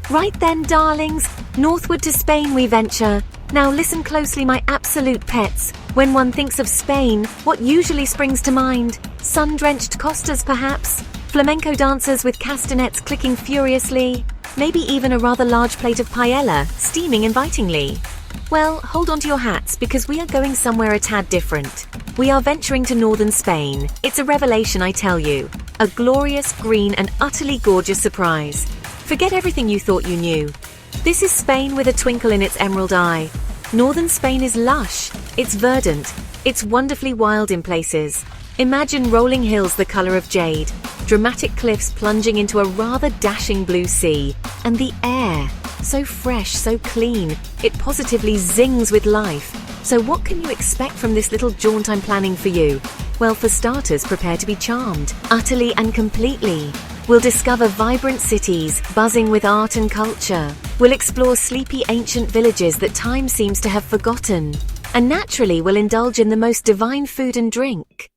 Right then, darlings, northward to Spain we venture. Now listen closely, my absolute pets. When one thinks of Spain, what usually springs to mind? Sun-drenched costas, perhaps? Flamenco dancers with castanets clicking furiously? Maybe even a rather large plate of paella, steaming invitingly? Well, hold on to your hats, because we are going somewhere a tad different. We are venturing to northern Spain. It's a revelation, I tell you. A glorious, green, and utterly gorgeous surprise. Forget everything you thought you knew. This is Spain with a twinkle in its emerald eye. Northern Spain is lush, it's verdant, it's wonderfully wild in places. Imagine rolling hills the color of jade, dramatic cliffs plunging into a rather dashing blue sea, and the air, so fresh, so clean, it positively zings with life. So what can you expect from this little jaunt I'm planning for you? Well, for starters, prepare to be charmed, utterly and completely. We'll discover vibrant cities, buzzing with art and culture. We'll explore sleepy ancient villages that time seems to have forgotten. And naturally, we'll indulge in the most divine food and drink.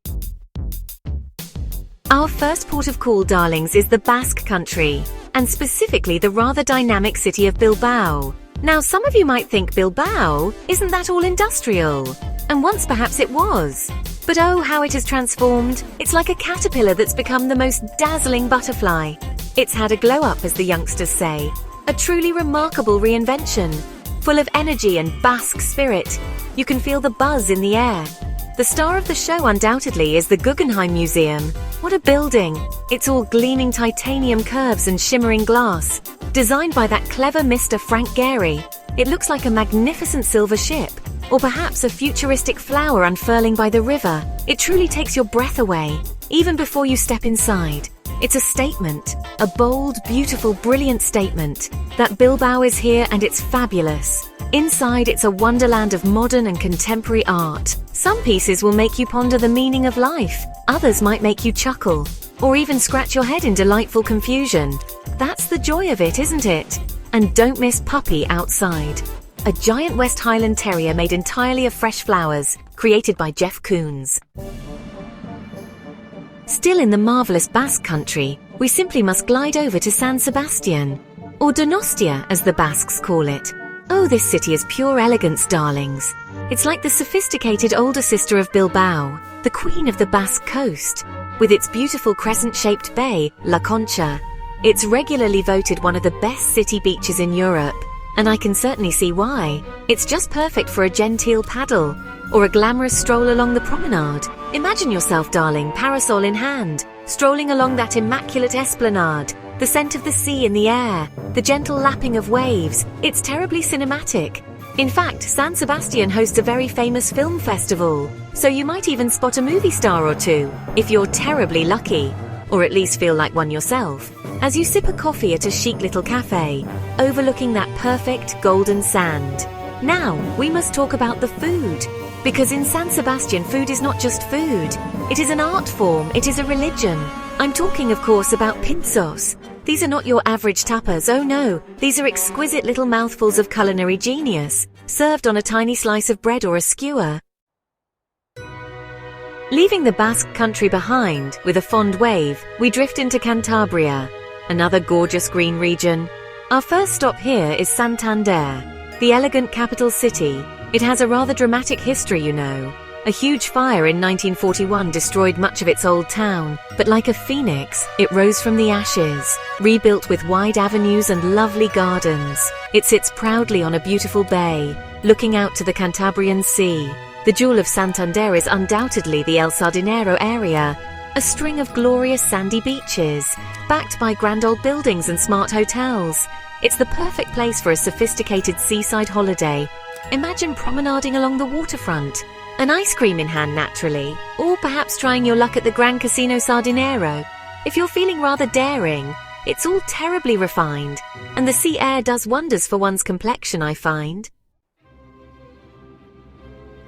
Our first port of call, darlings, is the Basque Country, and specifically the rather dynamic city of Bilbao. Now, some of you might think, Bilbao? Isn't that all industrial? And once perhaps it was. But oh, how it has transformed. It's like a caterpillar that's become the most dazzling butterfly. It's had a glow up, as the youngsters say. A truly remarkable reinvention. Full of energy and Basque spirit. You can feel the buzz in the air. The star of the show, undoubtedly, is the Guggenheim Museum. What a building! It's all gleaming titanium curves and shimmering glass. Designed by that clever Mr. Frank Gehry. It looks like a magnificent silver ship. Or perhaps a futuristic flower unfurling by the river. It truly takes your breath away, even before you step inside. It's a statement, a bold, beautiful, brilliant statement, that Bilbao is here and it's fabulous. Inside, it's a wonderland of modern and contemporary art. Some pieces will make you ponder the meaning of life, others might make you chuckle, or even scratch your head in delightful confusion. That's the joy of it, isn't it? And don't miss Puppy outside. A giant West Highland Terrier made entirely of fresh flowers, created by Jeff Koons. Still in the marvellous Basque Country, we simply must glide over to San Sebastian, or Donostia as the Basques call it. Oh, this city is pure elegance, darlings. It's like the sophisticated older sister of Bilbao, the queen of the Basque coast. With its beautiful crescent-shaped bay, La Concha, it's regularly voted one of the best city beaches in Europe. And I can certainly see why. It's just perfect for a genteel paddle, or a glamorous stroll along the promenade. Imagine yourself, darling, parasol in hand, strolling along that immaculate esplanade, the scent of the sea in the air, the gentle lapping of waves. It's terribly cinematic. In fact, San Sebastian hosts a very famous film festival, so you might even spot a movie star or two, if you're terribly lucky, or at least feel like one yourself, as you sip a coffee at a chic little cafe, overlooking that perfect golden sand. Now, we must talk about the food. Because in San Sebastian, food is not just food. It is an art form, it is a religion. I'm talking, of course, about Pintxos. These are not your average tapas, oh no. These are exquisite little mouthfuls of culinary genius, served on a tiny slice of bread or a skewer. Leaving the Basque Country behind with a fond wave, we drift into Cantabria, another gorgeous green region. Our first stop here is Santander, the elegant capital city. It has a rather dramatic history, you know. A huge fire in 1941 destroyed much of its old town, but like a phoenix, it rose from the ashes, rebuilt with wide avenues and lovely gardens. It sits proudly on a beautiful bay, looking out to the Cantabrian Sea. The jewel of Santander is undoubtedly the El Sardinero area, a string of glorious sandy beaches, backed by grand old buildings and smart hotels. It's the perfect place for a sophisticated seaside holiday. Imagine promenading along the waterfront, an ice cream in hand naturally, or perhaps trying your luck at the Gran Casino Sardinero. If you're feeling rather daring, it's all terribly refined, and the sea air does wonders for one's complexion, I find.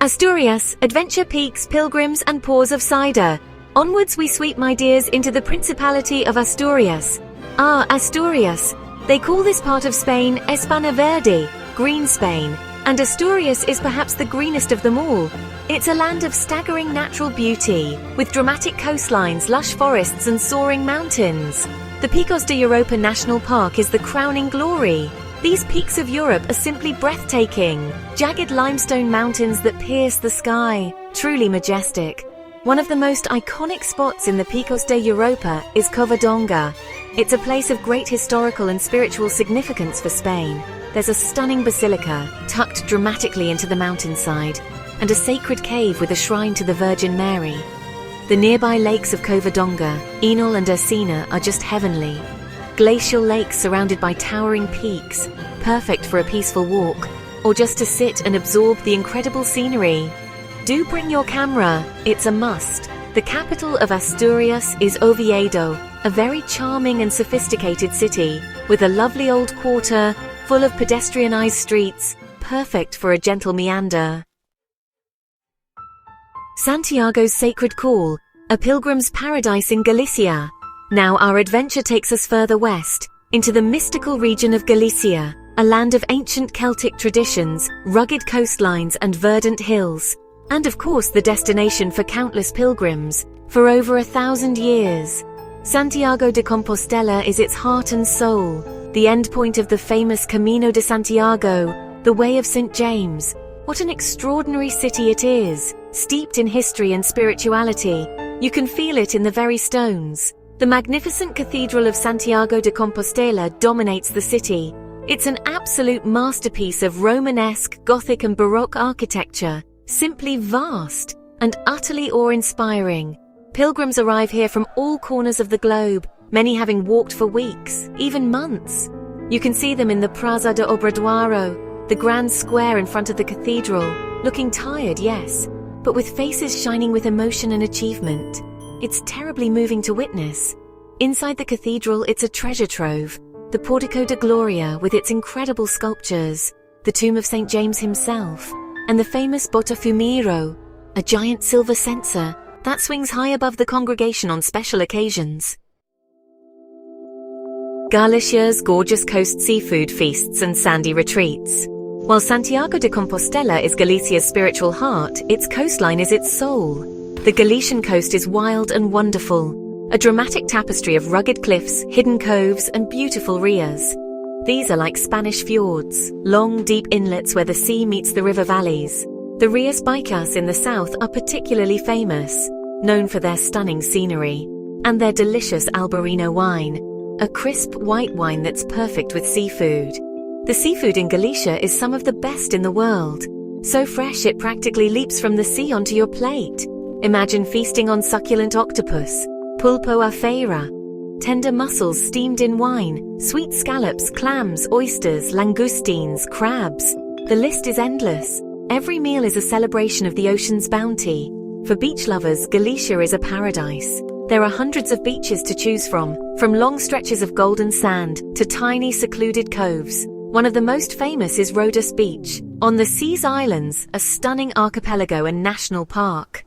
Asturias, adventure peaks, pilgrims and pours of cider. Onwards we sweep, my dears, into the Principality of Asturias. Ah, Asturias. They call this part of Spain España Verde, green Spain, and Asturias is perhaps the greenest of them all. It's a land of staggering natural beauty, with dramatic coastlines, lush forests and soaring mountains. The Picos de Europa National Park is the crowning glory. These peaks of Europe are simply breathtaking. Jagged limestone mountains that pierce the sky. Truly majestic. One of the most iconic spots in the Picos de Europa is Covadonga. It's a place of great historical and spiritual significance for Spain. There's a stunning basilica, tucked dramatically into the mountainside, and a sacred cave with a shrine to the Virgin Mary. The nearby lakes of Covadonga, Enol and Ursina are just heavenly. Glacial lakes surrounded by towering peaks, perfect for a peaceful walk, or just to sit and absorb the incredible scenery. Do bring your camera, it's a must. The capital of Asturias is Oviedo, a very charming and sophisticated city, with a lovely old quarter, full of pedestrianised streets, perfect for a gentle meander. Santiago's Sacred Call, a pilgrim's paradise in Galicia. Now our adventure takes us further west, into the mystical region of Galicia, a land of ancient Celtic traditions, rugged coastlines and verdant hills, and of course the destination for countless pilgrims, for over 1,000 years. Santiago de Compostela is its heart and soul, the endpoint of the famous Camino de Santiago, the Way of St. James. What an extraordinary city it is, steeped in history and spirituality. You can feel it in the very stones. The magnificent Cathedral of Santiago de Compostela dominates the city. It's an absolute masterpiece of Romanesque, Gothic and Baroque architecture, simply vast and utterly awe-inspiring. Pilgrims arrive here from all corners of the globe, many having walked for weeks, even months. You can see them in the Plaza de Obradoiro, the grand square in front of the cathedral, looking tired, yes, but with faces shining with emotion and achievement. It's terribly moving to witness. Inside the cathedral, it's a treasure trove. The Portico de Gloria with its incredible sculptures, the tomb of St. James himself, and the famous Botafumeiro, a giant silver censer that swings high above the congregation on special occasions. Galicia's gorgeous coast seafood feasts and sandy retreats. While Santiago de Compostela is Galicia's spiritual heart, its coastline is its soul. The Galician coast is wild and wonderful, a dramatic tapestry of rugged cliffs, hidden coves, and beautiful rias. These are like Spanish fjords, long, deep inlets where the sea meets the river valleys. The Rias Baixas in the south are particularly famous, known for their stunning scenery, and their delicious Albarino wine, a crisp white wine that's perfect with seafood. The seafood in Galicia is some of the best in the world, so fresh it practically leaps from the sea onto your plate. Imagine feasting on succulent octopus, pulpo a feira, tender mussels steamed in wine, sweet scallops, clams, oysters, langoustines, crabs. The list is endless. Every meal is a celebration of the ocean's bounty. For beach lovers, Galicia is a paradise. There are hundreds of beaches to choose from long stretches of golden sand to tiny secluded coves. One of the most famous is Rhodes Beach, on the Seas Islands, a stunning archipelago and national park.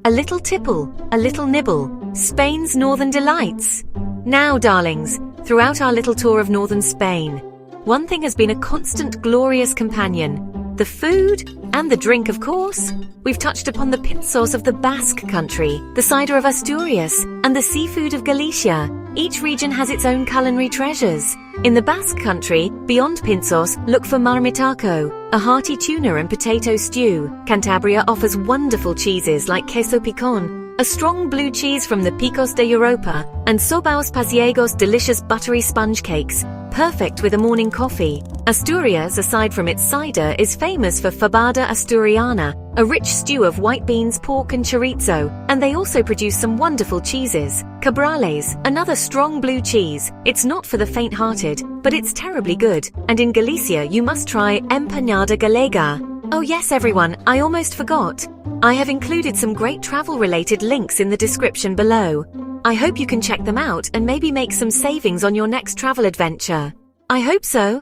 A little tipple, a little nibble, Spain's northern delights. Now, darlings, throughout our little tour of northern Spain, one thing has been a constant glorious companion: the food and the drink, of course. We've touched upon the Pintxos of the Basque country, the cider of Asturias, and the seafood of Galicia. Each region has its own culinary treasures. In the Basque country, beyond Pintxos, look for marmitaco, a hearty tuna and potato stew. Cantabria offers wonderful cheeses like queso picon, a strong blue cheese from the Picos de Europa, and Sobaos Pasiegos delicious buttery sponge cakes, perfect with a morning coffee. Asturias, aside from its cider, is famous for fabada asturiana, a rich stew of white beans, pork and chorizo, and they also produce some wonderful cheeses. Cabrales, another strong blue cheese. It's not for the faint-hearted, but it's terribly good. And in Galicia, you must try empanada galega. Oh yes, everyone, I almost forgot. I have included some great travel-related links in the description below. I hope you can check them out and maybe make some savings on your next travel adventure. I hope so.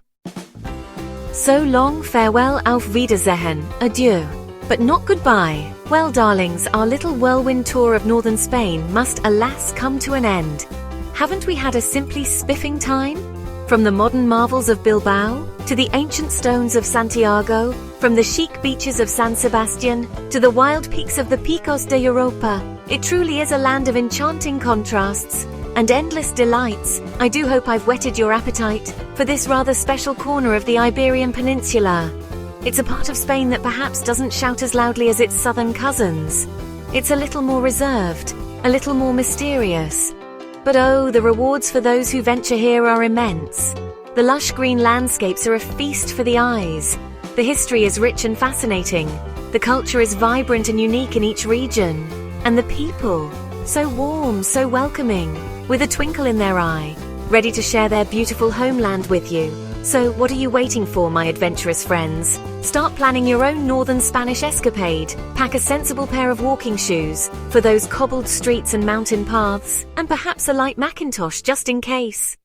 So long, farewell, auf Wiedersehen, adieu. But not goodbye. Well, darlings, our little whirlwind tour of northern Spain must alas come to an end. Haven't we had a simply spiffing time? From the modern marvels of Bilbao, to the ancient stones of Santiago, from the chic beaches of San Sebastian, to the wild peaks of the Picos de Europa, It truly is a land of enchanting contrasts and endless delights. I do hope I've whetted your appetite for this rather special corner of the Iberian Peninsula. It's a part of Spain that perhaps doesn't shout as loudly as its southern cousins. It's a little more reserved, a little more mysterious. But oh, the rewards for those who venture here are immense. The lush green landscapes are a feast for the eyes. The history is rich and fascinating. The culture is vibrant and unique in each region. And the people, so warm, so welcoming, with a twinkle in their eye, ready to share their beautiful homeland with you. So what are you waiting for, my adventurous friends? Start planning your own northern Spanish escapade. Pack a sensible pair of walking shoes for those cobbled streets and mountain paths, and perhaps a light Macintosh just in case.